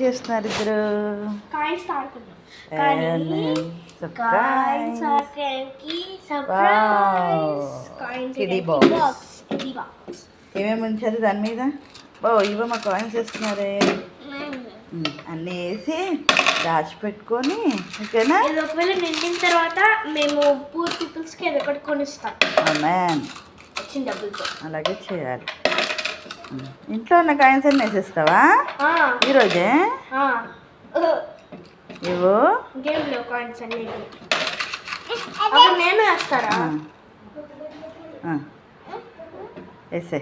చేస్తున్నారు ఇద్దరు? కాయిన్స్ ఆడుకుంటాం. కానీ కాయిన్స్ ఆడడానికి సర్ప్రైజ్. Coins kiddie box. ఏమేమి ఉంచారు దాని మీద? ఓ ఇవో మా కాయిన్స్ వేస్తున్నారే. అన్నీ వేసి దాచిపెట్టుకొని ఓకేనా? ఇది ఒకవేళ నిండిన తర్వాత మేము పూర్ పీపుల్స్కి ఏదో ఒకటి కొనిస్తాం. ఆమేన్. వచ్చిన డబ్బులతో అలాగే చేయాలి. ఇంట్లో ఉన్న కాయిన్స్ అన్నీ వేసేస్తావా ఈరోజే? ఇవో గేమ్లో కాయిన్స్ అన్నీ నేను వేస్తారా? వేసే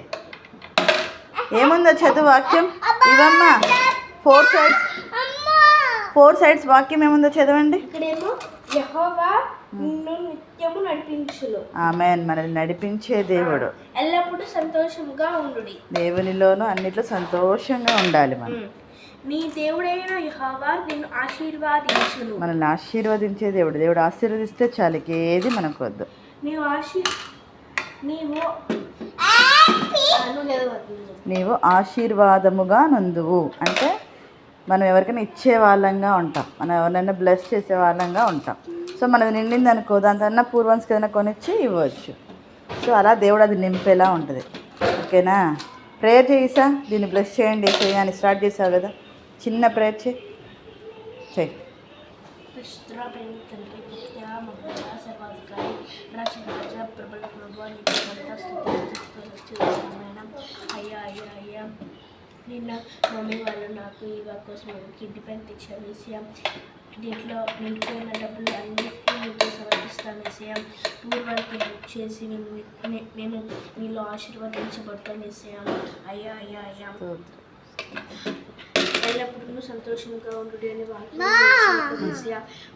ఏముందో చదువు వాక్యం ఇవమ్మా. ఫోర్ సైడ్స్ వాక్యం ఏముందో చదవండి. ఇక్కడేమో యెహోవా నిన్ను నిత్యము నడిపించును. ఆమేన్. మనల్ని నడిపించే దేవుడు. ఎల్లప్పుడూ సంతోషంగా ఉండుడి. దేవునిలోనూ అన్నిట్లో సంతోషంగా ఉండాలి మనం. నీ దేవుడైన యెహోవా నిన్ను ఆశీర్వదించును. మనల్ని ఆశీర్వదించే దేవుడు. దేవుడు ఆశీర్వదిస్తే చాలు, ఏది మనకు వద్దు. నీవు ఆశీర్వాదముగా నందువు అంటే మనం ఎవరికైనా ఇచ్చే వాళ్ళంగా ఉంటాం, మనం ఎవరినైనా బ్లెస్ చేసే వాళ్ళంగా ఉంటాం. సో మనది నిండింది అనుకో, దానికన్నా పూర్వన్స్కి ఏదైనా కొనిచ్చి ఇవ్వచ్చు. సో అలా దేవుడు అది నింపేలా ఉంటుంది. ఓకేనా? ప్రేయర్ చేయిసా, దీన్ని బ్లెస్ చేయండి అని స్టార్ట్ చేసావు కదా, చిన్న ప్రేయర్ చేయి. నిన్న మమ్మీ వాళ్ళు నాకు ఇవా కోసం కిడ్నీ పైన తెచ్చారు వేసాం. దీంట్లో నిండిపోయిన డబ్బులు అన్నిటికీ మీకు సమర్పిస్తాను వేసాం. పూర్వానికి హెల్ప్ చేసి నేను మీలో ఆశీర్వదించబడతాను వేసాం. అయ్యా అయ్యా అయ్యా ఎల్లప్పుడూ సంతోషంగా ఉండు అని వాక్యం.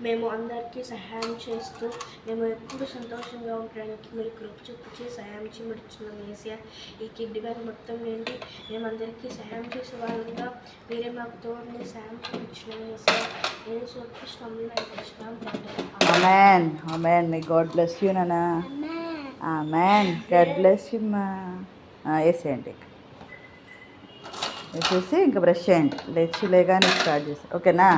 మేము అందరికీ సహాయం చేస్తూ మేము ఎప్పుడు సంతోషంగా ఉండడానికి మీరు కృప చూపించి సహాయం చేయబడుతున్నాం వేసా. ఈ కిడ్నీ బ్యాగ్ మొత్తం నుండి మేమందరికీ సహాయం చేసే వాళ్ళంగా మీరే మాకు తోడుని సహాయం చూపించినాం వేసా. నేను చూపిస్తున్నాం. ఆమేన్. ఆమేన్. మే గాడ్ బ్లెస్ యూ నానా. ఆమేన్. గాడ్ బ్లెస్ యూ మా. వేసేయండి, వేసేసి ఇంకా బ్రష్ చేయండి, లేచి లేగానే స్టార్ట్ చేసి. ఓకేనా?